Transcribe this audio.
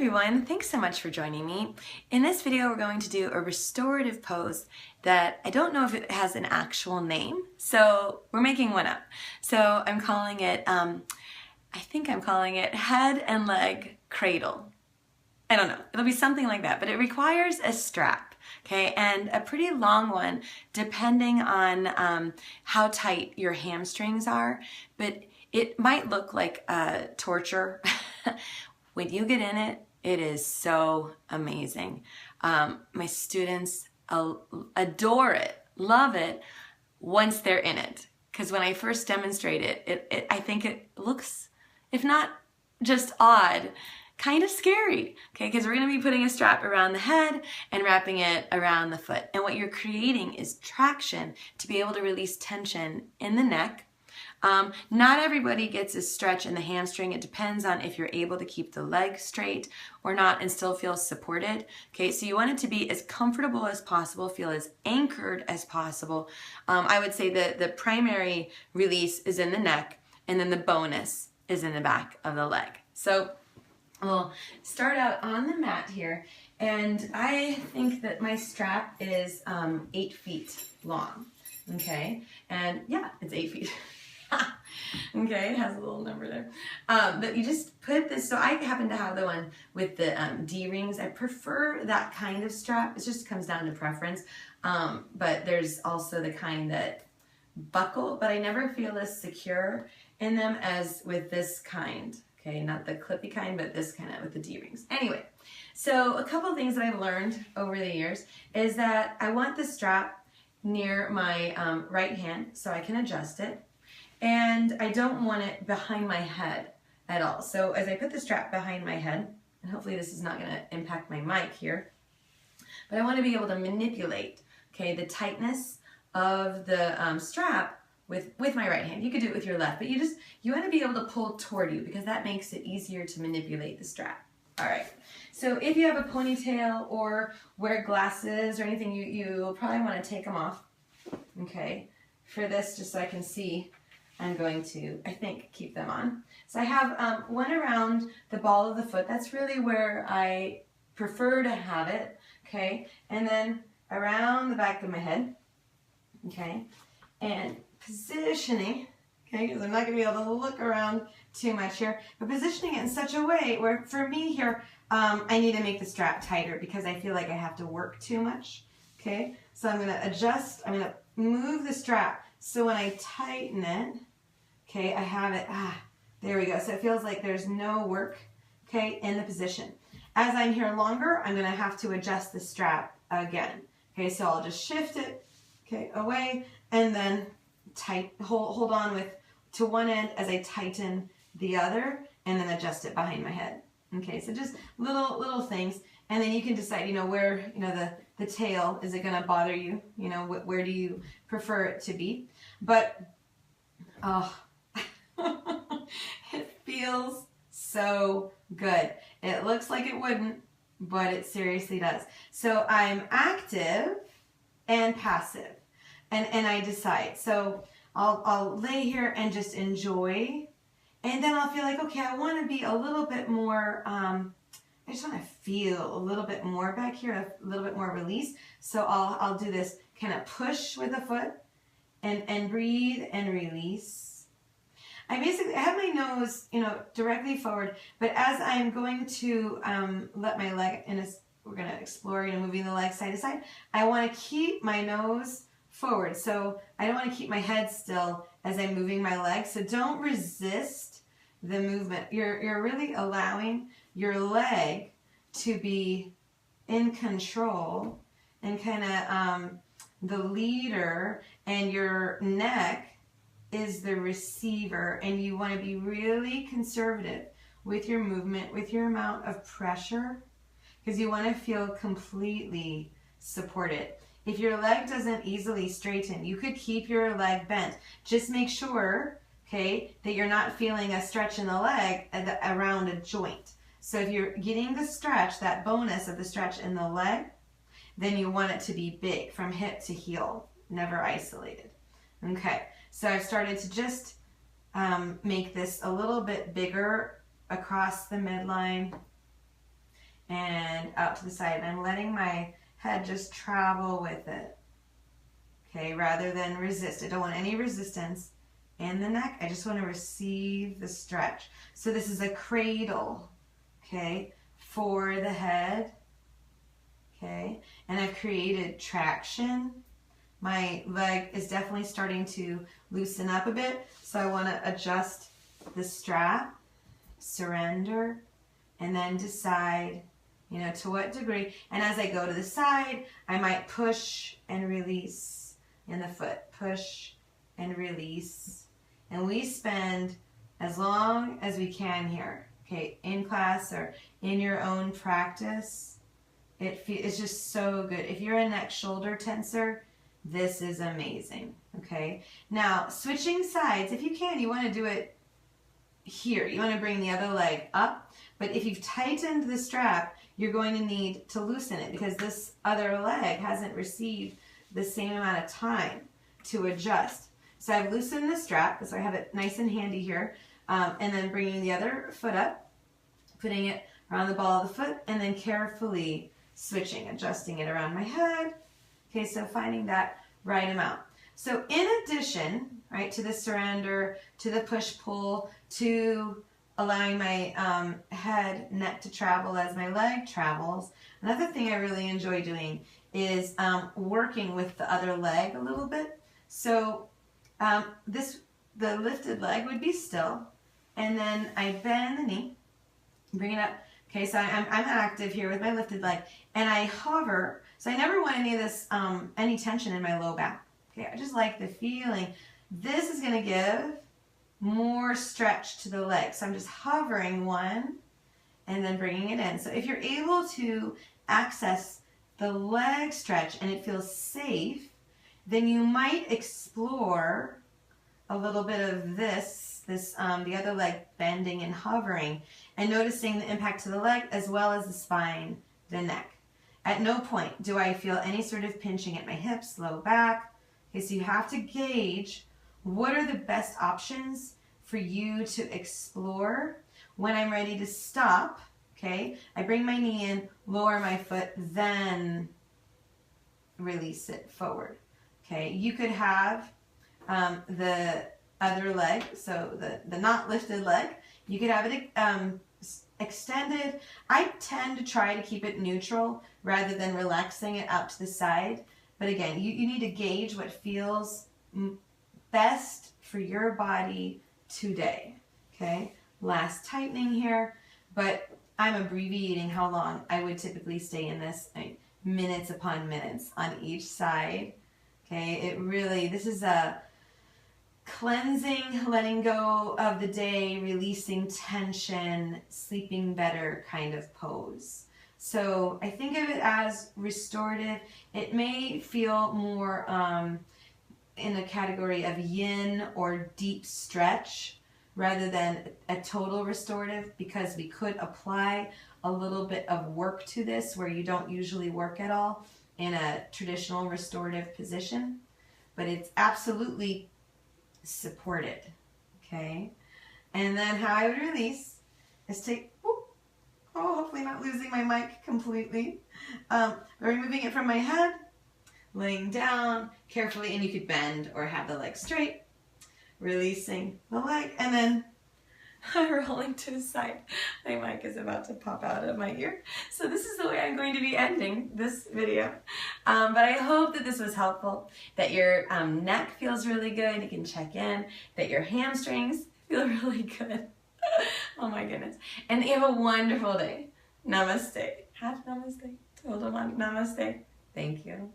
everyone, thanks so much for joining me. In this video we're going to do a restorative pose that I don't know if it has an actual name, so we're making one up. So I'm calling it, I think I'm calling it head and leg cradle. I don't know, it'll be something like that, but it requires a strap, okay, and a pretty long one depending on how tight your hamstrings are, but it might look like torture. When you get in it, it is so amazing. My students adore it, love it once they're in it. Because when I first demonstrate it, I think it looks, if not just odd, kind of scary, okay? Because we're going to be putting a strap around the head and wrapping it around the foot. And what you're creating is traction to be able to release tension in the neck. Not everybody gets a stretch in the hamstring. It depends on if you're able to keep the leg straight or not and still feel supported. Okay, so you want it to be as comfortable as possible, feel as anchored as possible. I would say that the primary release is in the neck, and then the bonus is in the back of the leg. So we'll start out on the mat here, and I think that my strap is 8 feet long. Okay, and yeah, it's 8 feet. Okay, it has a little number there. But you just put this, so I happen to have the one with the D-rings. I prefer that kind of strap. It just comes down to preference. But there's also the kind that buckle, but I never feel as secure in them as with this kind. Okay, not the clippy kind, but this kind of with the D-rings. Anyway, so a couple of things that I've learned over the years is that I want the strap near my right hand so I can adjust it. And I don't want it behind my head at all. So as I put the strap behind my head, and hopefully this is not going to impact my mic here, but I want to be able to manipulate, okay, the tightness of the strap with my right hand. You could do it with your left, but you want to be able to pull toward you because that makes it easier to manipulate the strap. All right, so if you have a ponytail or wear glasses or anything, you'll probably want to take them off, okay, for this, just so I can see. I'm going to, I think, keep them on. So I have one around the ball of the foot. That's really where I prefer to have it, okay? And then around the back of my head, okay? And positioning, okay, because I'm not going to be able to look around too much here, but positioning it in such a way where, for me here, I need to make the strap tighter because I feel like I have to work too much, okay? So I'm going to adjust, I'm going to move the strap so when I tighten it, okay, I have it, there we go. So it feels like there's no work, okay, in the position. As I'm here longer, I'm gonna have to adjust the strap again. Okay, so I'll just shift it, okay, away, and then hold on to one end as I tighten the other, and then adjust it behind my head. Okay, so just little things, and then you can decide, where, the tail, is it gonna bother you? Where do you prefer it to be? But, oh, it feels so good. It looks like it wouldn't, but it seriously does. So I'm active and passive, and I decide. So I'll lay here and just enjoy, and then I'll feel like, okay, I want to be a little bit more, I just want to feel a little bit more back here, a little bit more release. So I'll do this kind of push with the foot and breathe and release. I have my nose, directly forward, but as I'm going to let my leg, we're going to explore, moving the leg side to side, I want to keep my nose forward. So I don't want to keep my head still as I'm moving my leg. So don't resist the movement. You're really allowing your leg to be in control and kind of the leader, and your neck is the receiver, and you want to be really conservative with your movement, with your amount of pressure, because you want to feel completely supported. If your leg doesn't easily straighten, you could keep your leg bent. Just make sure, okay, that you're not feeling a stretch in the leg around a joint. So if you're getting the stretch, that bonus of the stretch in the leg, then you want it to be big from hip to heel, never isolated. Okay. So I've started to just make this a little bit bigger across the midline. and out to the side. And I'm letting my head just travel with it, okay, rather than resist. I don't want any resistance in the neck. I just want to receive the stretch. So this is a cradle, okay, for the head, okay, and I've created traction. My leg is definitely starting to loosen up a bit, so I want to adjust the strap, surrender, and then decide, you know, to what degree. And as I go to the side, I might push and release in the foot, push and release. And we spend as long as we can here, okay, in class or in your own practice. It's just so good. If you're a neck shoulder tensor, this is amazing, okay? Now, switching sides, if you can, you want to do it here. You want to bring the other leg up, but if you've tightened the strap, you're going to need to loosen it because this other leg hasn't received the same amount of time to adjust. So I've loosened the strap, so I have it nice and handy here, and then bringing the other foot up, putting it around the ball of the foot, and then carefully switching, adjusting it around my head. Okay, so finding that right amount. So in addition, right, to the surrender, to the push-pull, to allowing my head, neck to travel as my leg travels, another thing I really enjoy doing is working with the other leg a little bit. So the lifted leg would be still, and then I bend the knee, bring it up. Okay, so I'm active here with my lifted leg, and I hover. So I never want any of this, any tension in my low back. Okay, I just like the feeling. This is going to give more stretch to the leg. So I'm just hovering one and then bringing it in. So if you're able to access the leg stretch and it feels safe, then you might explore a little bit of the other leg bending and hovering and noticing the impact to the leg as well as the spine, the neck. At no point do I feel any sort of pinching at my hips, low back. Okay, so you have to gauge what are the best options for you to explore. When I'm ready to stop, okay, I bring my knee in, lower my foot, then release it forward. Okay, you could have the other leg, so the not lifted leg, you could have it extended. I tend to try to keep it neutral rather than relaxing it out to the side. But again, you need to gauge what feels best for your body today. Okay, last tightening here, but I'm abbreviating how long I would typically stay in this, minutes upon minutes on each side. Okay, it really, this is a cleansing, letting go of the day, releasing tension, sleeping better kind of pose. So I think of it as restorative. It may feel more in the category of yin or deep stretch rather than a total restorative, because we could apply a little bit of work to this where you don't usually work at all in a traditional restorative position, but it's absolutely supported. Okay, and then how I would release is take, hopefully not losing my mic completely, removing it from my head, laying down carefully, and you could bend or have the leg straight, releasing the leg, and then rolling to the side. My mic is about to pop out of my ear. So this is the way I'm going to be ending this video. But I hope that this was helpful, that your neck feels really good. You can check in, that your hamstrings feel really good. Oh my goodness. And you have a wonderful day. Namaste. Half namaste. Total namaste. Thank you.